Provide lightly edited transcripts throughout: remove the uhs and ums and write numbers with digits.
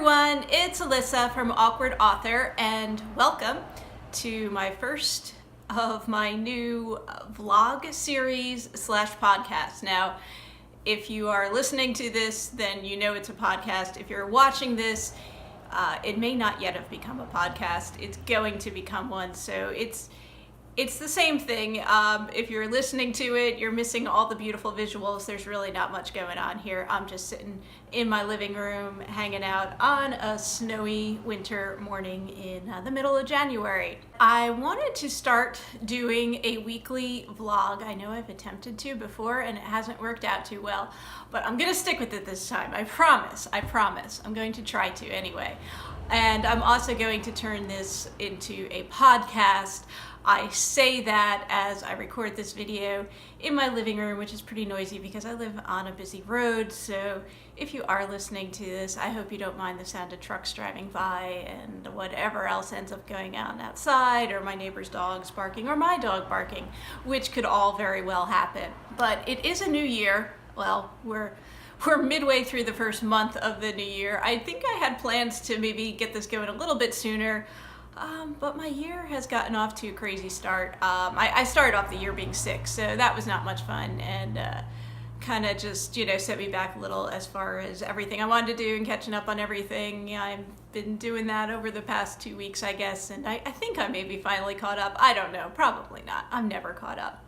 everyone, it's Alyssa from Awkward Author, and welcome to my first of my new vlog series / podcast. Now, if you are listening to this, then you know it's a podcast. If you're watching this, it may not yet have become a podcast. It's going to become one, so it's the same thing. If you're listening to it, you're missing all the beautiful visuals. There's really not much going on here. I'm just sitting in my living room, hanging out on a snowy winter morning in the middle of January. I wanted to start doing a weekly vlog. I know I've attempted to before and it hasn't worked out too well, but I'm gonna stick with it this time. I promise. I'm going to try to anyway. And I'm also going to turn this into a podcast. I say that as I record this video in my living room, which is pretty noisy because I live on a busy road. So if you are listening to this, I hope you don't mind the sound of trucks driving by and whatever else ends up going on outside, or my neighbor's dogs barking, or my dog barking, which could all very well happen. But it is a new year. Well, we're midway through the first month of the new year. I think I had plans to maybe get this going a little bit sooner. But my year has gotten off to a crazy start. I started off the year being sick, so that was not much fun, and kind of just, set me back a little as far as everything I wanted to do and catching up on everything. Yeah, I've been doing that over the past 2 weeks, I guess, and I think I may be finally caught up. I don't know, probably not. I'm never caught up.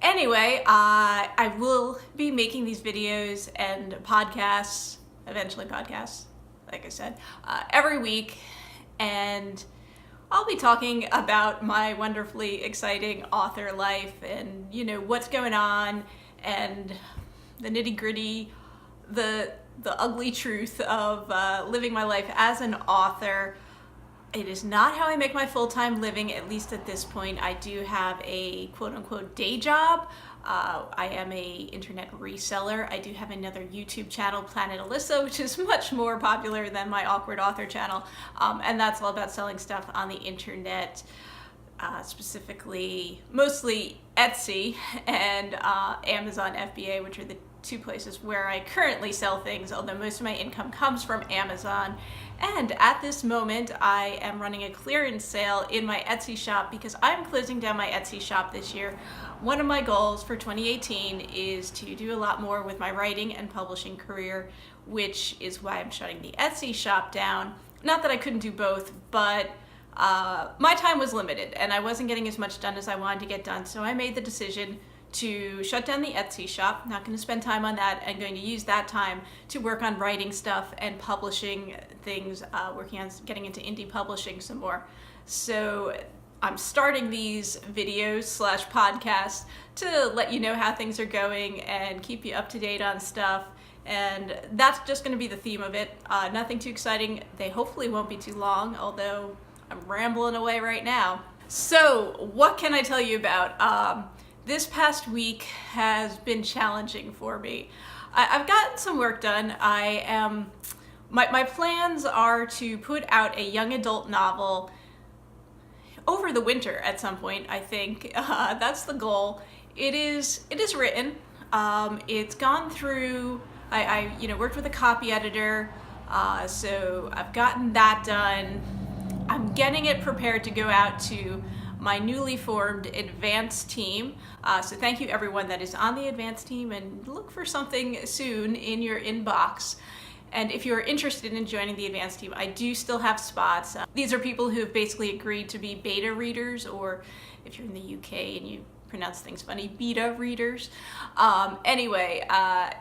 Anyway, I will be making these videos and podcasts, eventually podcasts, like I said, every week, and I'll be talking about my wonderfully exciting author life and, what's going on and the nitty-gritty, the ugly truth of living my life as an author. It is not how I make my full-time living, at least at this point. I do have a quote-unquote day job. I am a internet reseller. I do have another YouTube channel, Planet Alyssa, which is much more popular than my Awkward Author channel. And that's all about selling stuff on the internet, specifically, mostly Etsy and Amazon FBA, which are the two places where I currently sell things, although most of my income comes from Amazon. And at this moment, I am running a clearance sale in my Etsy shop because I'm closing down my Etsy shop this year. One of my goals for 2018 is to do a lot more with my writing and publishing career, which is why I'm shutting the Etsy shop down. Not that I couldn't do both, but my time was limited and I wasn't getting as much done as I wanted to get done, so I made the decision to shut down the Etsy shop. Not going to spend time on that, and going to use that time to work on writing stuff and publishing things, working on getting into indie publishing some more. So I'm starting these videos / podcasts to let you know how things are going and keep you up to date on stuff. And that's just going to be the theme of it. Nothing too exciting. They hopefully won't be too long, although I'm rambling away right now. So what can I tell you about? This past week has been challenging for me. I've gotten some work done. My plans are to put out a young adult novel over the winter at some point, I think. That's the goal. It is written. It's gone through, I worked with a copy editor, so I've gotten that done. I'm getting it prepared to go out to my newly formed advanced team. So thank you everyone that is on the advanced team, and look for something soon in your inbox. And if you're interested in joining the advanced team, I do still have spots. These are people who have basically agreed to be beta readers, or if you're in the UK and you pronounce things funny, beta readers. Anyway,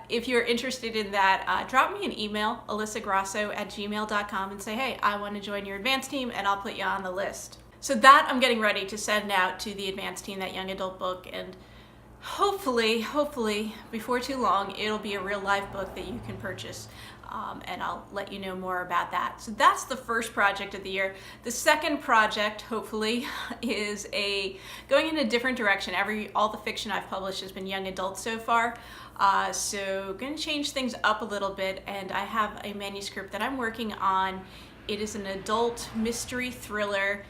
if you're interested in that, drop me an email, alyssagrasso@gmail.com, and say, hey, I want to join your advanced team, and I'll put you on the list. So that I'm getting ready to send out to the advanced team, that young adult book, and hopefully, before too long, it'll be a real live book that you can purchase, and I'll let you know more about that. So that's the first project of the year. The second project, hopefully, is going in a different direction. All the fiction I've published has been young adult so far, so going to change things up a little bit, and I have a manuscript that I'm working on. It is an adult mystery thriller,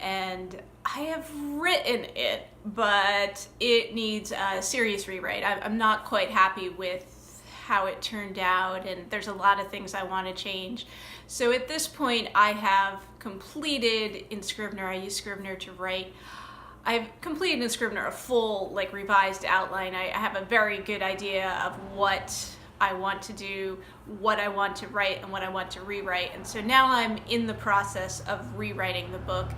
and I have written it, but it needs a serious rewrite. I'm not quite happy with how it turned out, and there's a lot of things I want to change. So at this point, I have completed in Scrivener. I use Scrivener to write. I've completed in Scrivener a full, like, revised outline. I have a very good idea of what I want to do, what I want to write, and what I want to rewrite. And so now I'm in the process of rewriting the book.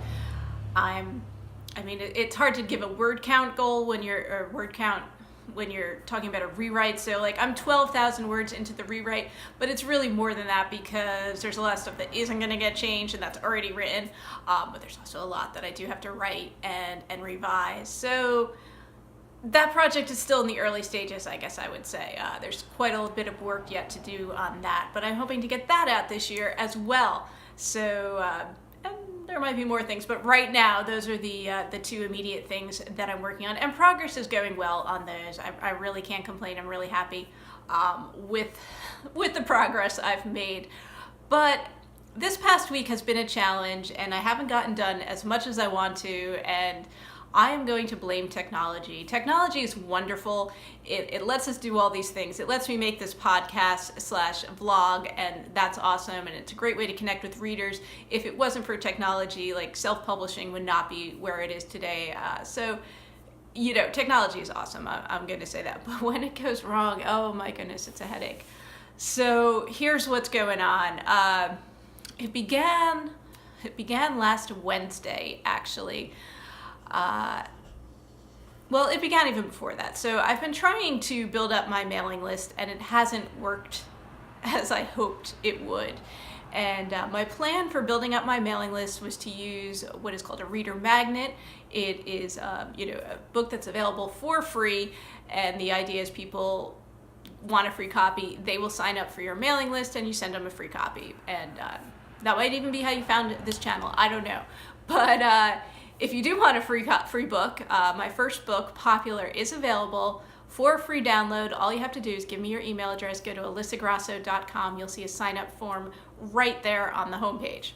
It's hard to give a word count goal when you're talking about a rewrite. So like I'm 12,000 words into the rewrite, but it's really more than that because there's a lot of stuff that isn't going to get changed and that's already written. But there's also a lot that I do have to write and revise. So that project is still in the early stages, I guess I would say. There's quite a bit of work yet to do on that, but I'm hoping to get that out this year as well. So, and there might be more things, but right now those are the two immediate things that I'm working on, and progress is going well on those. I really can't complain. I'm really happy with the progress I've made. But this past week has been a challenge, and I haven't gotten done as much as I want to, and I am going to blame technology. Technology is wonderful. It lets us do all these things. It lets me make this podcast/vlog, and that's awesome. And it's a great way to connect with readers. If it wasn't for technology, like self-publishing would not be where it is today. So, technology is awesome. I'm going to say that. But when it goes wrong, oh my goodness, it's a headache. So here's what's going on. It began last Wednesday, actually. Well, it began even before that. So I've been trying to build up my mailing list, and it hasn't worked as I hoped it would. And my plan for building up my mailing list was to use what is called a reader magnet. It is, a book that's available for free, and the idea is people want a free copy, they will sign up for your mailing list, and you send them a free copy. And that might even be how you found this channel. I don't know, but if you do want a free book, my first book, Popular, is available for a free download. All you have to do is give me your email address, go to alyssagrasso.com. You'll see a sign-up form right there on the homepage.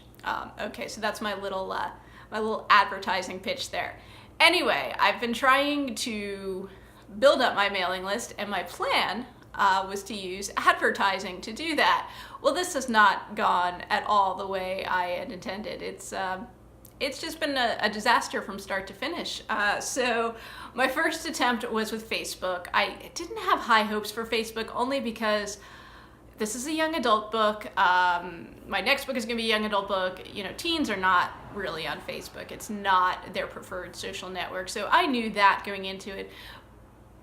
Okay, so that's my little advertising pitch there. Anyway, I've been trying to build up my mailing list, and my plan was to use advertising to do that. Well, this has not gone at all the way I had intended. It's just been a disaster from start to finish. So my first attempt was with Facebook. I didn't have high hopes for Facebook only because this is a young adult book. My next book is going to be a young adult book. Teens are not really on Facebook. It's not their preferred social network. So I knew that going into it.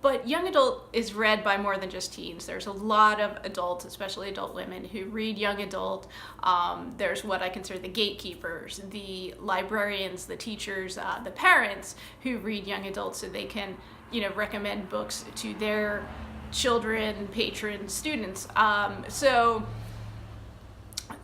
But young adult is read by more than just teens. There's a lot of adults, especially adult women, who read young adult. There's what I consider the gatekeepers, the librarians, the teachers, the parents who read young adult so they can, recommend books to their children, patrons, students. So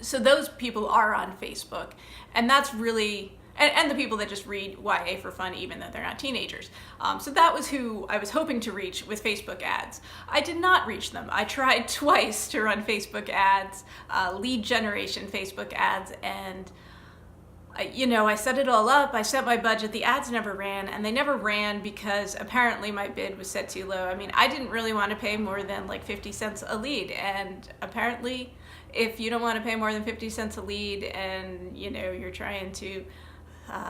those people are on Facebook, and that's really... And the people that just read YA for fun, even though they're not teenagers. So that was who I was hoping to reach with Facebook ads. I did not reach them. I tried twice to run Facebook ads, lead generation Facebook ads, and I set it all up. I set my budget. The ads never ran, and they never ran because apparently my bid was set too low. I didn't really want to pay more than like 50 cents a lead, and apparently if you don't want to pay more than 50 cents a lead and you're trying to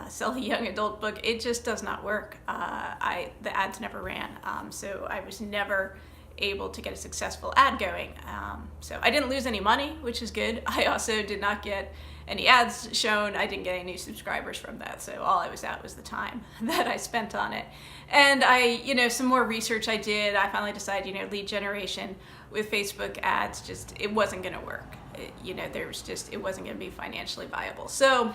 sell a young adult book, it just does not work. The ads never ran, so I was never able to get a successful ad going. So I didn't lose any money, which is good. I also did not get any ads shown. I didn't get any new subscribers from that, so all I was at was the time that I spent on it. And some more research I did, I finally decided, lead generation with Facebook ads, it wasn't gonna work. It wasn't gonna be financially viable. So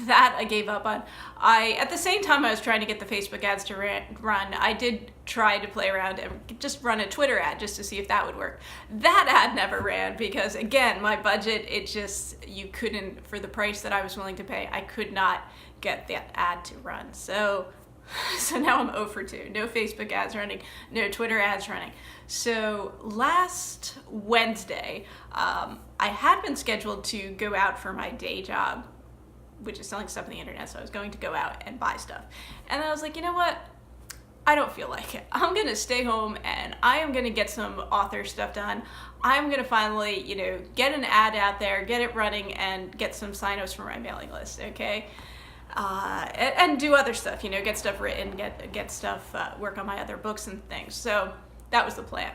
that I gave up on. At the same time I was trying to get the Facebook ads to run, I did try to play around and just run a Twitter ad just to see if that would work. That ad never ran because, again, my budget, you couldn't, for the price that I was willing to pay, I could not get that ad to run. So now I'm 0 for 2. No Facebook ads running, no Twitter ads running. So last Wednesday, I had been scheduled to go out for my day job, which is selling stuff on the internet, so I was going to go out and buy stuff. And I was like, you know what? I don't feel like it. I'm gonna stay home and I am gonna get some author stuff done. I'm gonna finally, get an ad out there, get it running, and get some signups for my mailing list, okay? And do other stuff, get stuff written, get stuff, work on my other books and things. So that was the plan.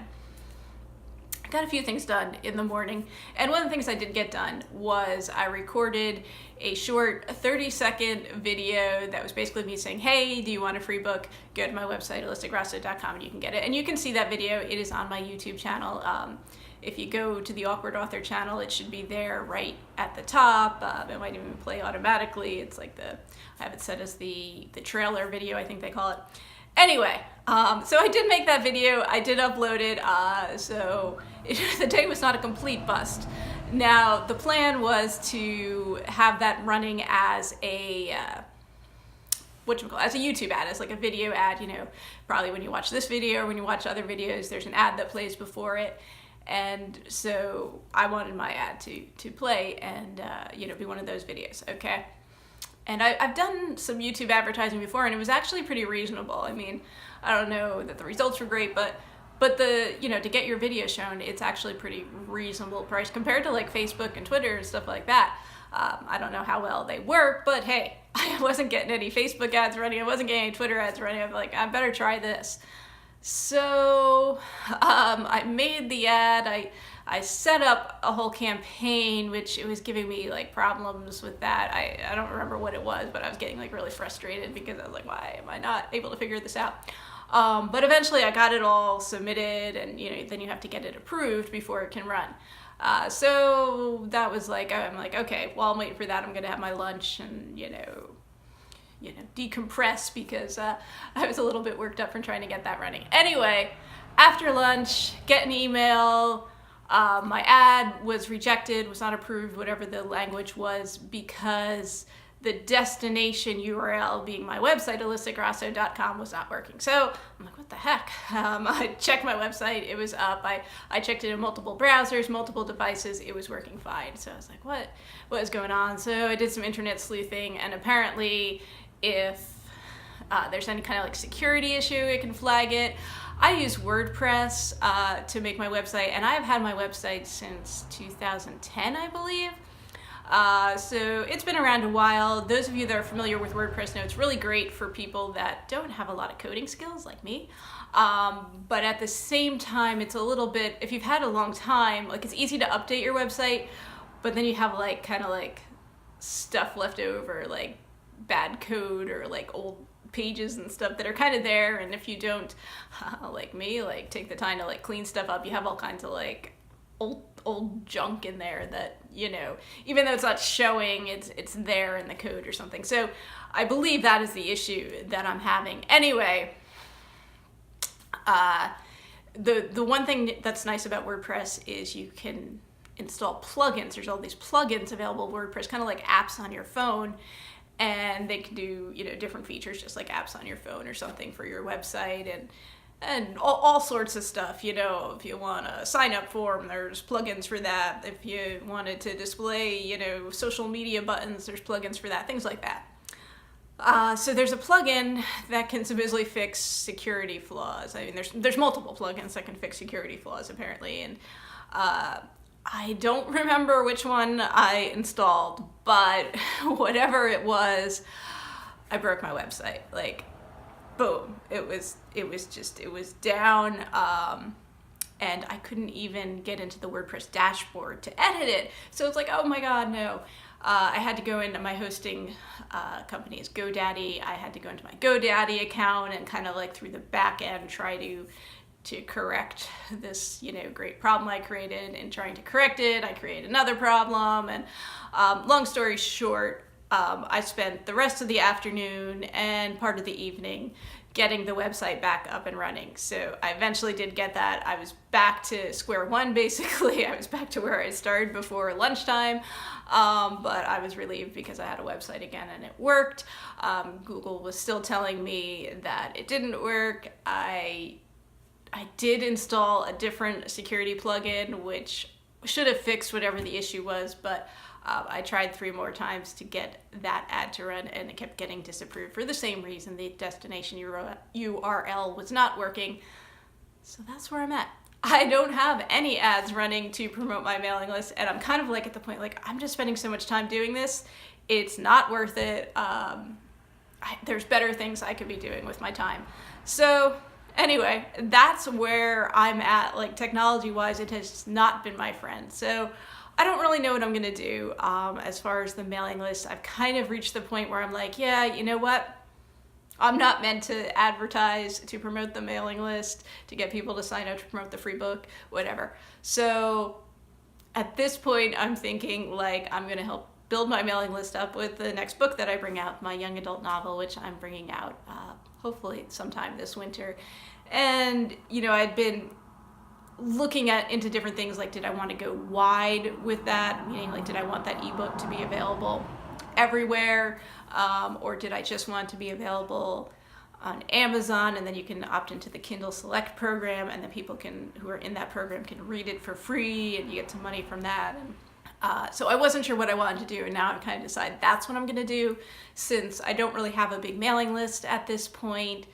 I got a few things done in the morning, and one of the things I did get done was I recorded a short 30-second video that was basically me saying, hey, do you want a free book? Go to my website, holisticrosso.com, and you can get it. And you can see that video. It is on my YouTube channel. If you go to the Awkward Author channel, it should be there right at the top. It might even play automatically. It's like I have it set as the trailer video, I think they call it. Anyway, so I did make that video. I did upload it, the day was not a complete bust. Now, the plan was to have that running as a YouTube ad, as like a video ad. Probably when you watch this video or when you watch other videos, there's an ad that plays before it. And so I wanted my ad to play and be one of those videos, okay? And I've done some YouTube advertising before, and it was actually pretty reasonable. I mean, I don't know that the results were great, but to get your video shown, it's actually pretty reasonable price compared to like Facebook and Twitter and stuff like that. I don't know how well they work, but hey, I wasn't getting any Facebook ads running. I wasn't getting any Twitter ads running. I'm like, I better try this. So I made the ad. I set up a whole campaign, which it was giving me like problems with that. I don't remember what it was, but I was getting like really frustrated because I was like, why am I not able to figure this out? But eventually I got it all submitted, and then you have to get it approved before it can run. So that was like, I'm like, okay, well, I'm waiting for that. I'm gonna have my lunch and decompress because I was a little bit worked up from trying to get that running. Anyway, after lunch, get an email. My ad was rejected, was not approved, whatever the language was, because the destination URL, being my website, holisticrosso.com, was not working. So I'm like, what the heck? I checked my website, it was up. I checked it in multiple browsers, multiple devices, it was working fine. So I was like, what is going on? So I did some internet sleuthing, and apparently if there's any kind of like security issue, it can flag it. I use WordPress to make my website, and I've had my website since 2010, I believe. So it's been around a while. Those of you that are familiar with WordPress know it's really great for people that don't have a lot of coding skills like me. But at the same time, it's a little bit, if you've had a long time, like it's easy to update your website, but then you have like kind of like stuff left over, like bad code or like old pages and stuff that are kind of there, and if you don't like me, like take the time to like clean stuff up, you have all kinds of like old junk in there that even though it's not showing, it's there in the code or something. So I believe that is the issue that I'm having. Anyway, the one thing that's nice about WordPress is you can install plugins. There's all these plugins available in WordPress, kind of like apps on your phone, and they can do different features just like apps on your phone or something for your website, and all sorts of stuff. If you want a sign-up form, there's plugins for that. If you wanted to display social media buttons, there's plugins for that, things like that. So there's a plugin that can supposedly fix security flaws. I mean, there's multiple plugins that can fix security flaws apparently, and I don't remember which one I installed, but whatever it was, I broke my website. Like, boom, it was down, and I couldn't even get into the WordPress dashboard to edit it. So it's like, oh my God, no. I had to go into my hosting company is GoDaddy. I had to go into my GoDaddy account and kind of like through the back end try to correct this, great problem I created. And trying to correct it, I created another problem. And long story short, I spent the rest of the afternoon and part of the evening getting the website back up and running. So I eventually did get that. I was back to square one, basically. I was back to where I started before lunchtime, but I was relieved because I had a website again and it worked. Google was still telling me that it didn't work. I did install a different security plugin, which should have fixed whatever the issue was, but I tried 3 more times to get that ad to run, and it kept getting disapproved for the same reason. The destination URL was not working. So that's where I'm at. I don't have any ads running to promote my mailing list, and I'm kind of like at the point, like, I'm just spending so much time doing this. It's not worth it. There's better things I could be doing with my time. So anyway, that's where I'm at. Like, technology-wise, it has not been my friend. So I don't really know what I'm gonna do as far as the mailing list. I've kind of reached the point where I'm like, yeah, you know what? I'm not meant to advertise, to promote the mailing list, to get people to sign up to promote the free book, whatever. So at this point, I'm thinking, like, I'm gonna help build my mailing list up with the next book that I bring out, my young adult novel, which I'm bringing out hopefully sometime this winter. And, you know, I'd been looking into different things, like, did I want to go wide with that? Meaning, like, did I want that ebook to be available everywhere? Or did I just want to be available on Amazon, and then you can opt into the Kindle Select program, and then people who are in that program can read it for free, and you get some money from that. And so I wasn't sure what I wanted to do, and now I've kind of decided that's what I'm going to do. Since I don't really have a big mailing list at this point,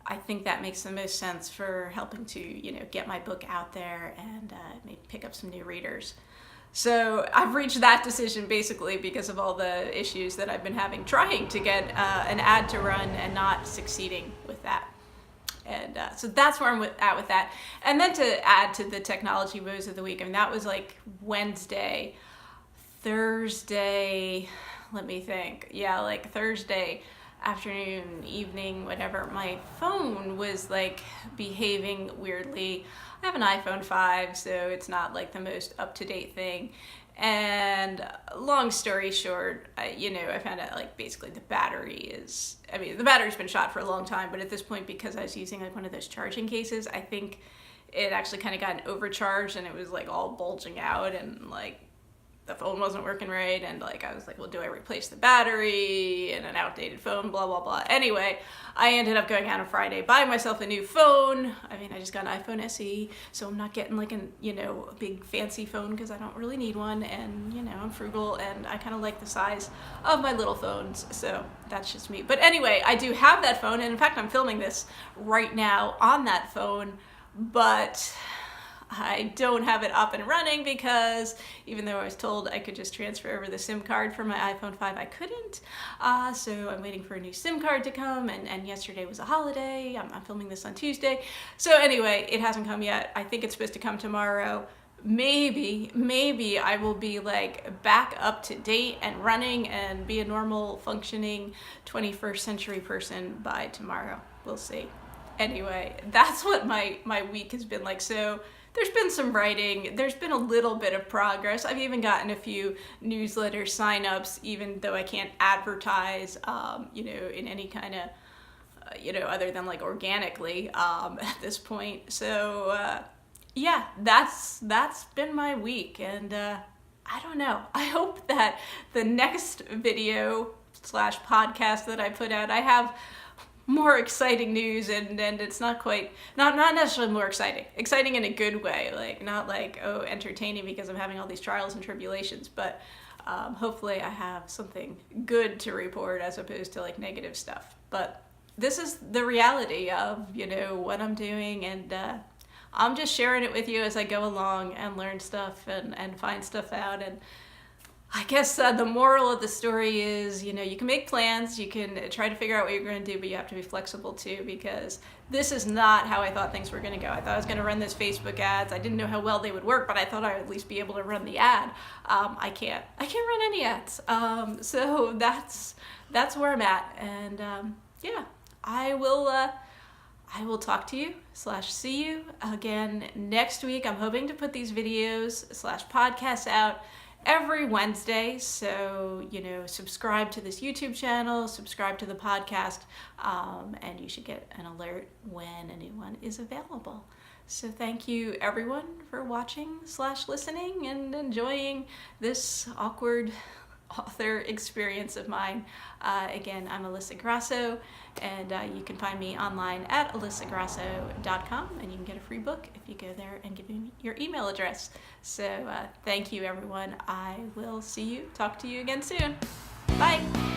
I think that makes the most sense for helping to, you know, get my book out there and maybe pick up some new readers. So I've reached that decision basically because of all the issues that I've been having trying to get an ad to run and not succeeding with that. And so that's where I'm at with that. And then to add to the technology woes of the week, I mean, that was like Wednesday, Thursday, let me think. Yeah, like Thursday afternoon, evening, whatever, my phone was like behaving weirdly. I have an iPhone 5, so it's not like the most up-to-date thing. And long story short, I found out like basically the battery's been shot for a long time, but at this point, because I was using like one of those charging cases, I think it actually kind of got overcharged and it was like all bulging out, and like the phone wasn't working right, and like I was like, well, do I replace the battery in an outdated phone, blah blah blah. Anyway, I ended up going out on Friday, buying myself a new phone. I mean, I just got an iPhone SE, so I'm not getting like a big fancy phone because I don't really need one, and I'm frugal and I kind of like the size of my little phones, so that's just me. But anyway, I do have that phone, and in fact I'm filming this right now on that phone, but I don't have it up and running because even though I was told I could just transfer over the SIM card from my iPhone 5, I couldn't. So I'm waiting for a new SIM card to come, and yesterday was a holiday. I'm filming this on Tuesday. So anyway, it hasn't come yet. I think it's supposed to come tomorrow. Maybe I will be like back up to date and running and be a normal functioning 21st century person by tomorrow. We'll see. Anyway, that's what my week has been like. So there's been some writing, there's been a little bit of progress. I've even gotten a few newsletter signups, even though I can't advertise, in any kind of, other than like organically at this point. So yeah, that's been my week, and I don't know. I hope that the next video / podcast that I put out, I have more exciting news, and it's not necessarily more exciting in a good way, like not like, oh, entertaining because I'm having all these trials and tribulations, but hopefully I have something good to report as opposed to like negative stuff. But this is the reality of what I'm doing, and I'm just sharing it with you as I go along and learn stuff and find stuff out. And I guess the moral of the story is, you can make plans, you can try to figure out what you're going to do, but you have to be flexible too, because this is not how I thought things were going to go. I thought I was going to run those Facebook ads. I didn't know how well they would work, but I thought I would at least be able to run the ad. I can't run any ads. So that's where I'm at. And yeah, I will talk to you / see you again next week. I'm hoping to put these videos / podcasts out every Wednesday, so subscribe to this YouTube channel, subscribe to the podcast, and you should get an alert when a new one is available. So thank you everyone for watching / listening and enjoying this awkward author experience of mine. Again, I'm Alyssa Grasso, and you can find me online at alyssagrasso.com, and you can get a free book if you go there and give me your email address. So thank you, everyone. I will talk to you again soon. Bye.